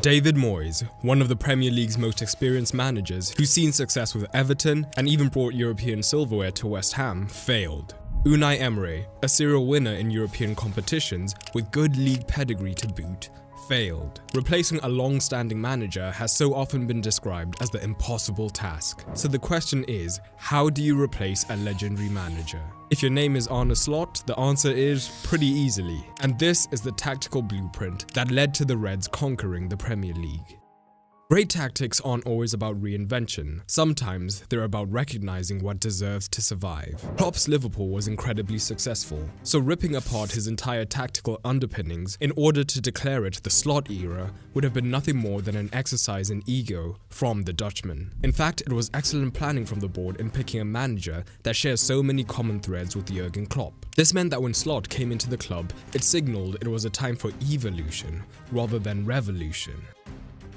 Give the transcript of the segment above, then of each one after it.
David Moyes, one of the Premier League's most experienced managers who's seen success with Everton and even brought European silverware to West Ham, failed. Unai Emery, a serial winner in European competitions with good league pedigree to boot, failed. Replacing a long-standing manager has so often been described as the impossible task. So the question is, how do you replace a legendary manager? If your name is Arne Slot, the answer is pretty easily. And this is the tactical blueprint that led to the Reds conquering the Premier League. Great tactics aren't always about reinvention. Sometimes they're about recognizing what deserves to survive. Klopp's Liverpool was incredibly successful, so ripping apart his entire tactical underpinnings in order to declare it the Slot era would have been nothing more than an exercise in ego from the Dutchman. In fact, it was excellent planning from the board in picking a manager that shares so many common threads with Jurgen Klopp. This meant that when Slot came into the club, it signaled it was a time for evolution rather than revolution.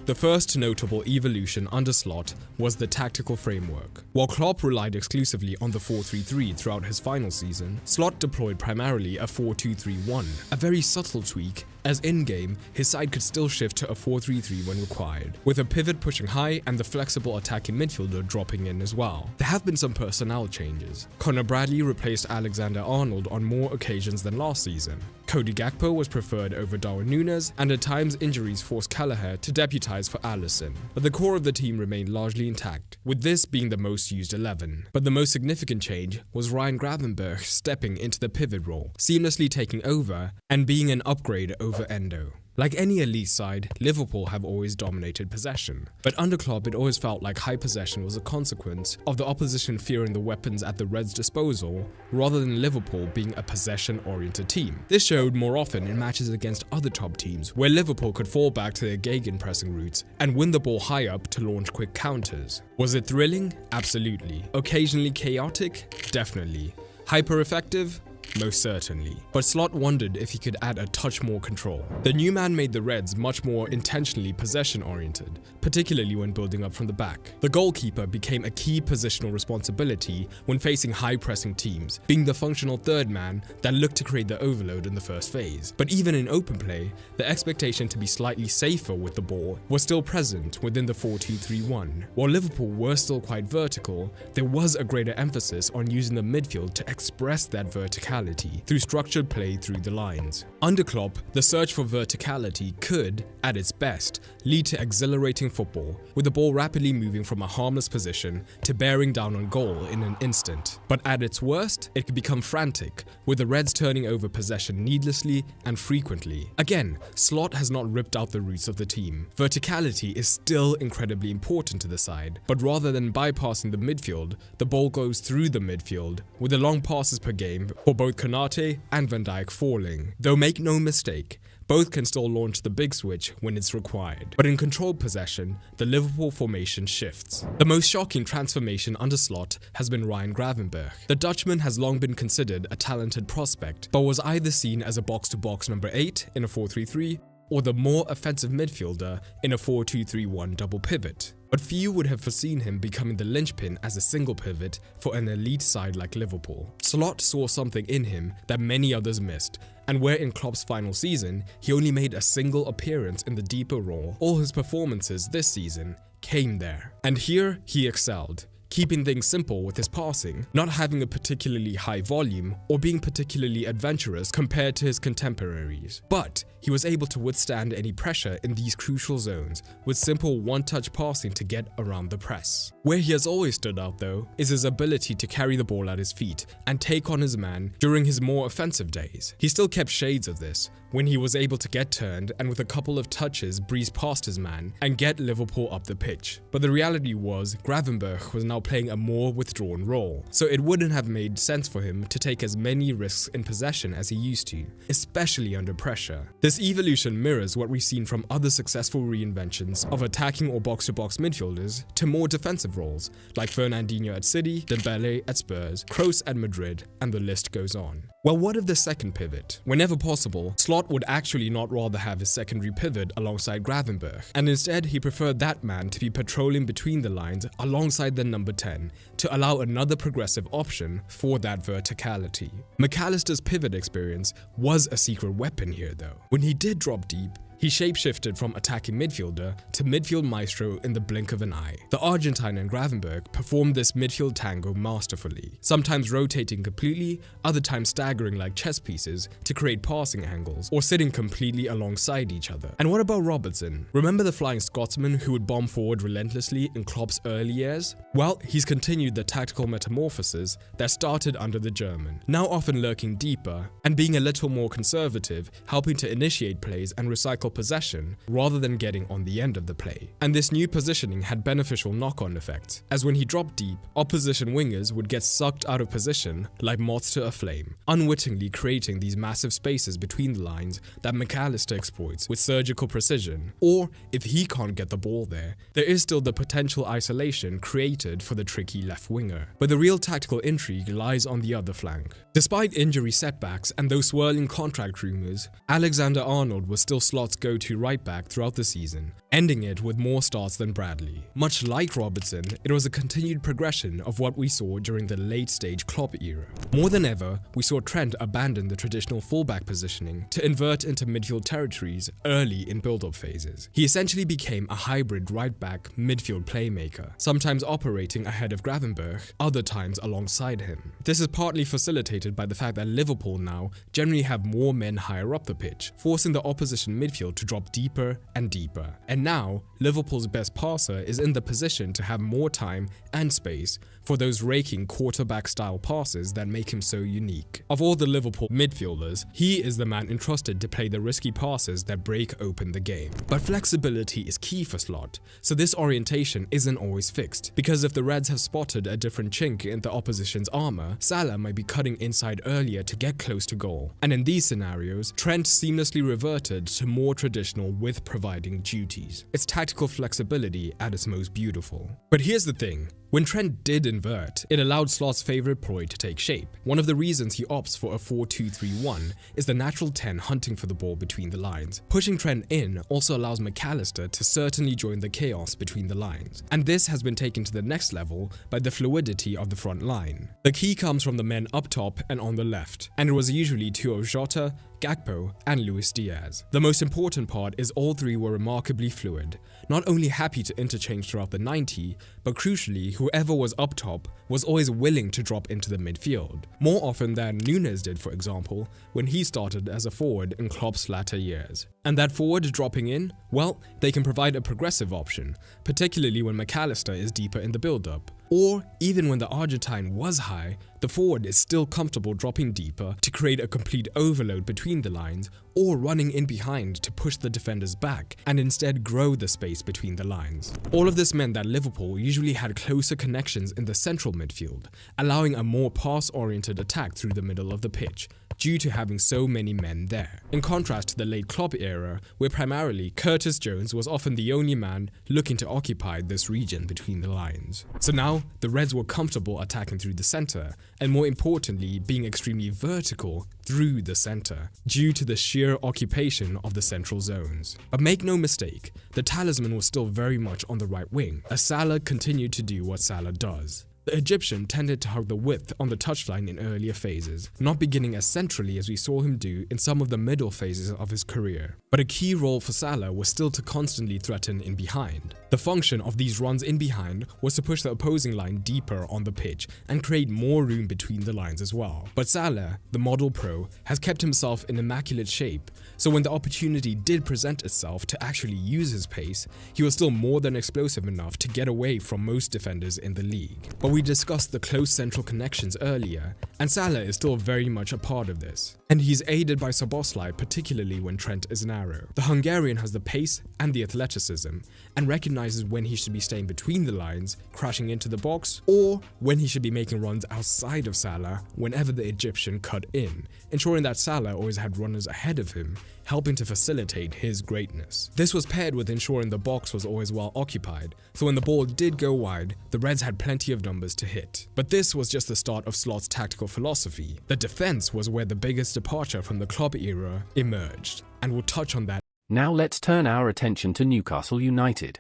The first notable evolution under Slot was the tactical framework. While Klopp relied exclusively on the 4-3-3 throughout his final season, Slot deployed primarily a 4-2-3-1, a very subtle tweak, as in-game, his side could still shift to a 4-3-3 when required, with a pivot pushing high and the flexible attacking midfielder dropping in as well. There have been some personnel changes. Conor Bradley replaced Alexander-Arnold on more occasions than last season. Cody Gakpo was preferred over Darwin Núñez, and at times injuries forced Kelleher to deputise for Alisson. But the core of the team remained largely intact, with this being the most used 11. But the most significant change was Ryan Gravenberch stepping into the pivot role, seamlessly taking over and being an upgrade over Endo. Like any elite side, Liverpool have always dominated possession, but under Klopp it always felt like high possession was a consequence of the opposition fearing the weapons at the Reds' disposal rather than Liverpool being a possession-oriented team. This showed more often in matches against other top teams, where Liverpool could fall back to their gegenpressing routes and win the ball high up to launch quick counters. Was it thrilling? Absolutely. Occasionally chaotic? Definitely. Hyper-effective? Most certainly. But Slot wondered if he could add a touch more control. The new man made the Reds much more intentionally possession-oriented, particularly when building up from the back. The goalkeeper became a key positional responsibility when facing high-pressing teams, being the functional third man that looked to create the overload in the first phase. But even in open play, the expectation to be slightly safer with the ball was still present within the 4-2-3-1. While Liverpool were still quite vertical, there was a greater emphasis on using the midfield to express that verticality through structured play through the lines. Under Klopp, the search for verticality could, at its best, lead to exhilarating football, with the ball rapidly moving from a harmless position to bearing down on goal in an instant. But at its worst, it could become frantic, with the Reds turning over possession needlessly and frequently. Again, Slot has not ripped out the roots of the team. Verticality is still incredibly important to the side, but rather than bypassing the midfield, the ball goes through the midfield, with the long passes per game for both Konate and Van Dijk falling. Though make no mistake, both can still launch the big switch when it's required. But in controlled possession, the Liverpool formation shifts. The most shocking transformation under Slot has been Ryan Gravenberch. The Dutchman has long been considered a talented prospect, but was either seen as a box-to-box number 8 in a 4-3-3 or the more offensive midfielder in a 4-2-3-1 double pivot. But few would have foreseen him becoming the linchpin as a single pivot for an elite side like Liverpool. Slot saw something in him that many others missed, and where in Klopp's final season, he only made a single appearance in the deeper role, all his performances this season came there. And here he excelled, keeping things simple with his passing, not having a particularly high volume or being particularly adventurous compared to his contemporaries. But he was able to withstand any pressure in these crucial zones with simple one-touch passing to get around the press. Where he has always stood out though is his ability to carry the ball at his feet and take on his man during his more offensive days. He still kept shades of this when he was able to get turned and with a couple of touches breeze past his man and get Liverpool up the pitch. But the reality was Gravenberch was now playing a more withdrawn role, so it wouldn't have made sense for him to take as many risks in possession as he used to, especially under pressure. This evolution mirrors what we've seen from other successful reinventions of attacking or box-to-box midfielders to more defensive roles, like Fernandinho at City, Dembele at Spurs, Kroos at Madrid, and the list goes on. Well, what of the second pivot? Whenever possible, Slot would actually not rather have his secondary pivot alongside Gravenberch, and instead he preferred that man to be patrolling between the lines alongside the number 10 to allow another progressive option for that verticality. McAllister's pivot experience was a secret weapon here though. When he did drop deep, He shapeshifted from attacking midfielder to midfield maestro in the blink of an eye. The Argentine and Gravenberch performed this midfield tango masterfully, sometimes rotating completely, other times staggering like chess pieces to create passing angles, or sitting completely alongside each other. And what about Robertson? Remember the Flying Scotsman who would bomb forward relentlessly in Klopp's early years? Well, he's continued the tactical metamorphosis that started under the German, now often lurking deeper and being a little more conservative, helping to initiate plays and recycle possession rather than getting on the end of the play. And this new positioning had beneficial knock-on effects, as when he dropped deep, opposition wingers would get sucked out of position like moths to a flame, unwittingly creating these massive spaces between the lines that McAllister exploits with surgical precision. Or, if he can't get the ball there is still the potential isolation created for the tricky left winger. But the real tactical intrigue lies on the other flank. Despite injury setbacks and those swirling contract rumours, Alexander-Arnold was still Slot's go-to right-back throughout the season, ending it with more starts than Bradley. Much like Robertson, it was a continued progression of what we saw during the late-stage Klopp era. More than ever, we saw Trent abandon the traditional fullback positioning to invert into midfield territories early in build-up phases. He essentially became a hybrid right-back midfield playmaker, sometimes operating ahead of Gravenberch, other times alongside him. This is partly facilitated by the fact that Liverpool now generally have more men higher up the pitch, forcing the opposition midfield to drop deeper and deeper. And now, Liverpool's best passer is in the position to have more time and space for those raking quarterback-style passes that make him so unique. Of all the Liverpool midfielders, he is the man entrusted to play the risky passes that break open the game. But flexibility is key for Slot, so this orientation isn't always fixed, because if the Reds have spotted a different chink in the opposition's armour, Salah might be cutting inside earlier to get close to goal. And in these scenarios, Trent seamlessly reverted to more traditional width-providing duties. It's tactical flexibility at its most beautiful. But here's the thing. When Trent did invert, it allowed Slot's favourite ploy to take shape. One of the reasons he opts for a 4-2-3-1 is the natural 10 hunting for the ball between the lines. Pushing Trent in also allows McAllister to certainly join the chaos between the lines, and this has been taken to the next level by the fluidity of the front line. The key comes from the men up top and on the left, and it was usually two of Jota, Gakpo and Luis Diaz. The most important part is all three were remarkably fluid, not only happy to interchange throughout the 90, but crucially whoever was up top was always willing to drop into the midfield, more often than Nunes did, for example, when he started as a forward in Klopp's latter years. And that forward dropping in, well, they can provide a progressive option, particularly when McAllister is deeper in the build-up. Or, even when the Argentine was high, the forward is still comfortable dropping deeper to create a complete overload between the lines, or running in behind to push the defenders back and instead grow the space between the lines. All of this meant that Liverpool usually had closer connections in the central midfield, allowing a more pass-oriented attack through the middle of the pitch, due to having so many men there. In contrast to the late Klopp era, where primarily Curtis Jones was often the only man looking to occupy this region between the lines. So now, the Reds were comfortable attacking through the centre, and more importantly, being extremely vertical through the centre, due to the sheer occupation of the central zones. But make no mistake, the talisman was still very much on the right wing, as Salah continued to do what Salah does. The Egyptian tended to hug the width on the touchline in earlier phases, not beginning as centrally as we saw him do in some of the middle phases of his career. But a key role for Salah was still to constantly threaten in behind. The function of these runs in behind was to push the opposing line deeper on the pitch and create more room between the lines as well. But Salah, the model pro, has kept himself in immaculate shape, so when the opportunity did present itself to actually use his pace, he was still more than explosive enough to get away from most defenders in the league. But we discussed the close central connections earlier, and Salah is still very much a part of this. And he's aided by Szoboszlai, particularly when Trent is narrow. The Hungarian has the pace and the athleticism, and recognizes when he should be staying between the lines, crashing into the box, or when he should be making runs outside of Salah whenever the Egyptian cut in, ensuring that Salah always had runners ahead of him, helping to facilitate his greatness. This was paired with ensuring the box was always well occupied, so when the ball did go wide, the Reds had plenty of numbers to hit. But this was just the start of Slot's tactical philosophy. The defense was where the biggest departure from the Klopp era emerged, and we'll touch on that. Now let's turn our attention to Newcastle United.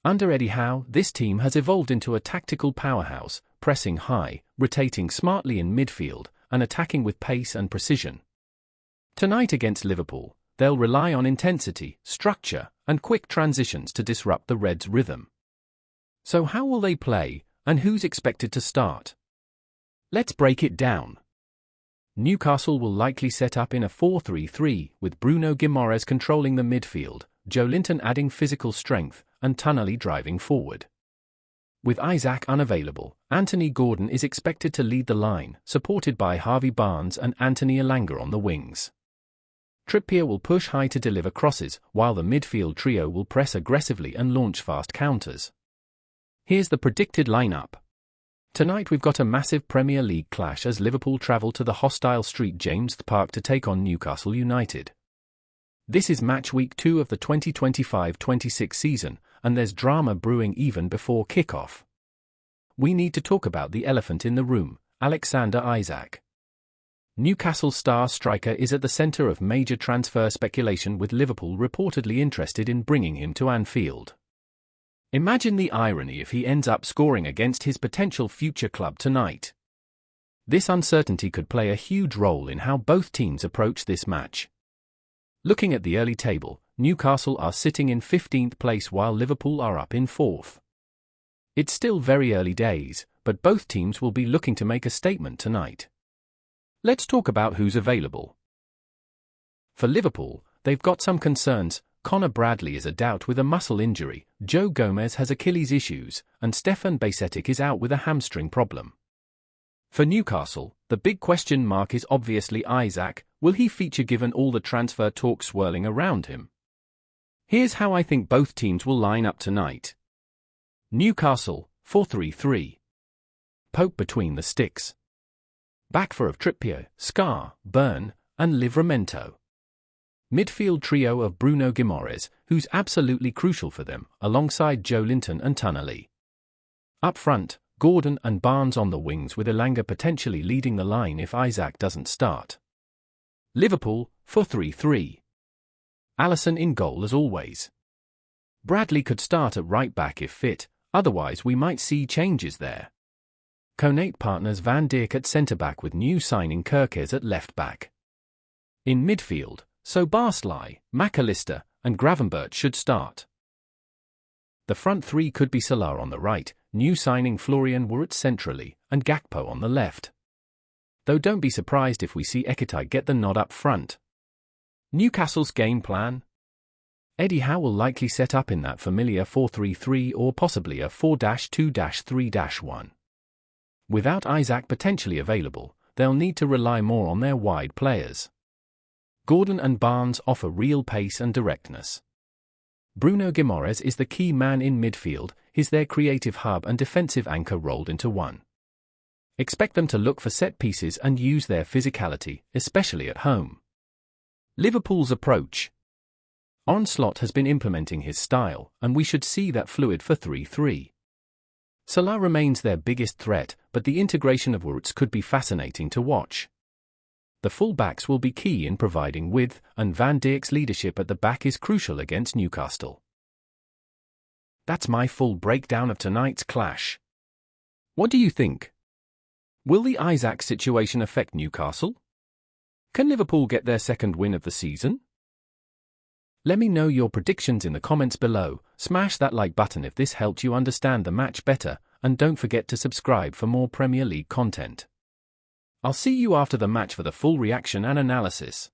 Under Eddie Howe, this team has evolved into a tactical powerhouse, pressing high, rotating smartly in midfield, and attacking with pace and precision. Tonight against Liverpool, they'll rely on intensity, structure, and quick transitions to disrupt the Reds' rhythm. So how will they play, and who's expected to start? Let's break it down. Newcastle will likely set up in a 4-3-3, with Bruno Guimaraes controlling the midfield, Joelinton adding physical strength, and Tonali driving forward. With Isaac unavailable, Anthony Gordon is expected to lead the line, supported by Harvey Barnes and Anthony Elanga on the wings. Trippier will push high to deliver crosses, while the midfield trio will press aggressively and launch fast counters. Here's the predicted lineup. Tonight we've got a massive Premier League clash as Liverpool travel to the hostile St James's Park to take on Newcastle United. This is match week 2 of the 2025-26 season, and there's drama brewing even before kickoff. We need to talk about the elephant in the room, Alexander Isak. Newcastle star striker is at the centre of major transfer speculation, with Liverpool reportedly interested in bringing him to Anfield. Imagine the irony if he ends up scoring against his potential future club tonight. This uncertainty could play a huge role in how both teams approach this match. Looking at the early table, Newcastle are sitting in 15th place while Liverpool are up in 4th. It's still very early days, but both teams will be looking to make a statement tonight. Let's talk about who's available. For Liverpool, they've got some concerns. Connor Bradley is a doubt with a muscle injury, Joe Gomez has Achilles issues, and Stefan Bajcetic is out with a hamstring problem. For Newcastle, the big question mark is obviously Isak. Will he feature given all the transfer talk swirling around him? Here's how I think both teams will line up tonight. Newcastle, 4-3-3. Poke between the sticks. Back four of Trippier, Scar, Byrne, and Livramento. Midfield trio of Bruno Guimaraes, who's absolutely crucial for them, alongside Joelinton and Tonali. Up front, Gordon and Barnes on the wings, with Elanga potentially leading the line if Isak doesn't start. Liverpool, 4-3-3. Alisson in goal as always. Bradley could start at right back if fit, otherwise we might see changes there. Konate partners Van Dijk at centre-back with new signing Kerkez at left-back. In midfield, Szoboszlai, McAllister, and Gravenberch should start. The front three could be Salah on the right, new signing Florian Wirtz centrally, and Gakpo on the left. Though don't be surprised if we see Ekitike get the nod up front. Newcastle's game plan? Eddie Howe will likely set up in that familiar 4-3-3 or possibly a 4-2-3-1. Without Isak potentially available, they'll need to rely more on their wide players. Gordon and Barnes offer real pace and directness. Bruno Guimaraes is the key man in midfield, he's their creative hub and defensive anchor rolled into one. Expect them to look for set pieces and use their physicality, especially at home. Liverpool's approach. Arne Slot has been implementing his style, and we should see that fluid 4-3-3. Salah remains their biggest threat, but the integration of Wirtz could be fascinating to watch. The full-backs will be key in providing width, and Van Dijk's leadership at the back is crucial against Newcastle. That's my full breakdown of tonight's clash. What do you think? Will the Isak situation affect Newcastle? Can Liverpool get their second win of the season? Let me know your predictions in the comments below, smash that like button if this helped you understand the match better, and don't forget to subscribe for more Premier League content. I'll see you after the match for the full reaction and analysis.